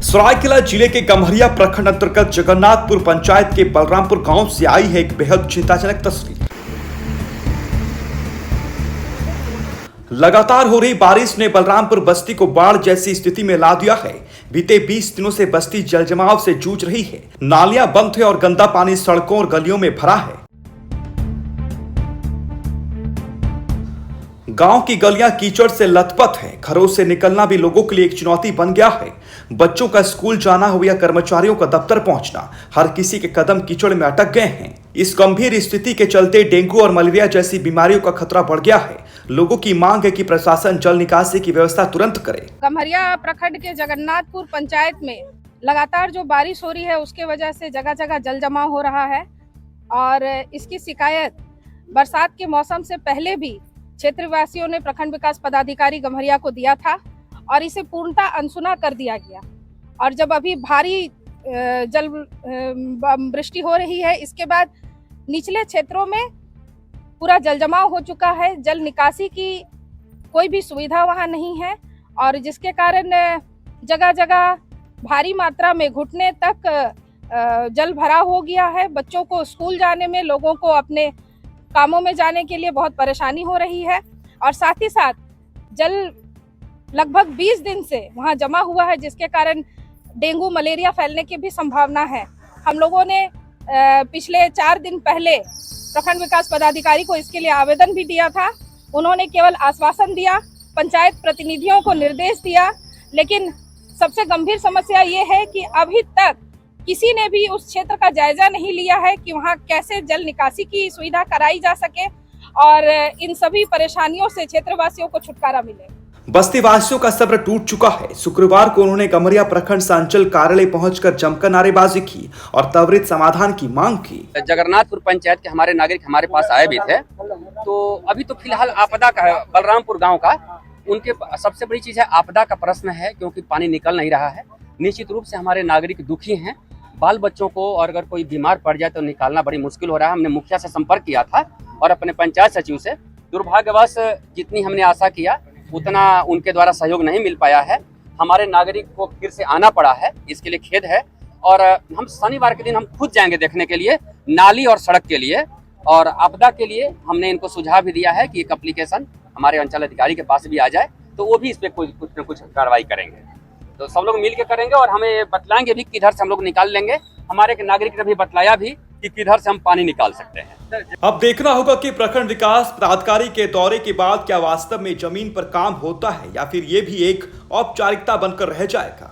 सरायकेला जिले के गम्हरिया प्रखंड अंतर्गत जगन्नाथपुर पंचायत के बलरामपुर गांव से आई है एक बेहद चिंताजनक तस्वीर। लगातार हो रही बारिश ने बलरामपुर बस्ती को बाढ़ जैसी स्थिति में ला दिया है। बीते 20 दिनों से बस्ती जलजमाव से जूझ रही है। नालियां बंद है और गंदा पानी सड़कों और गलियों में भरा है। गांव की गलियां कीचड़ से लथपथ हैं। घरों से निकलना भी लोगों के लिए एक चुनौती बन गया है। बच्चों का स्कूल जाना हो या कर्मचारियों का दफ्तर पहुंचना, हर किसी के कदम कीचड़ में अटक गए हैं। इस गंभीर स्थिति के चलते डेंगू और मलेरिया जैसी बीमारियों का खतरा बढ़ गया है। लोगों की मांग है कि प्रशासन जल निकासी की व्यवस्था तुरंत करे। गम्हरिया प्रखंड के जगन्नाथपुर पंचायत में लगातार जो बारिश हो रही है उसके वजह से जगह जगह जल जमाव हो रहा है और इसकी शिकायत बरसात के मौसम से पहले भी क्षेत्रवासियों ने प्रखंड विकास पदाधिकारी गम्हरिया को दिया था और इसे पूर्णतः अनसुना कर दिया गया। और जब अभी भारी जल वृष्टि हो रही है, इसके बाद निचले क्षेत्रों में पूरा जल जमाव हो चुका है। जल निकासी की कोई भी सुविधा वहां नहीं है और जिसके कारण जगह जगह भारी मात्रा में घुटने तक जल भरा हो गया है। बच्चों को स्कूल जाने में, लोगों को अपने कामों में जाने के लिए बहुत परेशानी हो रही है और साथ ही साथ जल लगभग 20 दिन से वहां जमा हुआ है, जिसके कारण डेंगू मलेरिया फैलने की भी संभावना है। हम लोगों ने पिछले 4 दिन पहले प्रखंड विकास पदाधिकारी को इसके लिए आवेदन भी दिया था। उन्होंने केवल आश्वासन दिया, पंचायत प्रतिनिधियों को निर्देश दिया, लेकिन सबसे गंभीर समस्या ये है कि अभी तक किसी ने भी उस क्षेत्र का जायजा नहीं लिया है कि वहां कैसे जल निकासी की सुविधा कराई जा सके और इन सभी परेशानियों से क्षेत्रवासियों को छुटकारा मिले। बस्ती वासियों का सब्र टूट चुका है। शुक्रवार को उन्होंने गम्हरिया प्रखंड अंचल कार्यालय पहुंचकर जमकर नारेबाजी की और त्वरित समाधान की मांग की। जगन्नाथपुर पंचायत के हमारे नागरिक हमारे पास आए भी थे, तो अभी तो फिलहाल आपदा का है बलरामपुर गाँव का। उनके सबसे बड़ी चीज है आपदा का प्रश्न है, क्योंकि पानी निकल नहीं रहा है। निश्चित रूप से हमारे नागरिक दुखी हैं। बाल बच्चों को और अगर कोई बीमार पड़ जाए तो निकालना बड़ी मुश्किल हो रहा है। हमने मुखिया से संपर्क किया था और अपने पंचायत सचिव से। दुर्भाग्यवश जितनी हमने आशा किया उतना उनके द्वारा सहयोग नहीं मिल पाया है। हमारे नागरिक को फिर से आना पड़ा है, इसके लिए खेद है। और हम शनिवार के दिन हम खुद जाएंगे देखने के लिए नाली और सड़क के लिए और आपदा के लिए। हमने इनको सुझाव भी दिया है कि एक एप्लीकेशन हमारे अंचल अधिकारी के पास भी आ जाए तो वो भी इस पर कुछ न कुछ कार्रवाई करेंगे। तो सब लोग मिल के करेंगे और हमें बतलाएंगे भी किधर से हम लोग निकाल लेंगे। हमारे एक नागरिक ने भी बतलाया भी कि किधर से हम पानी निकाल सकते हैं। अब देखना होगा कि प्रखंड विकास पदाधिकारी के दौरे के बाद क्या वास्तव में जमीन पर काम होता है या फिर ये भी एक औपचारिकता बनकर रह जाएगा।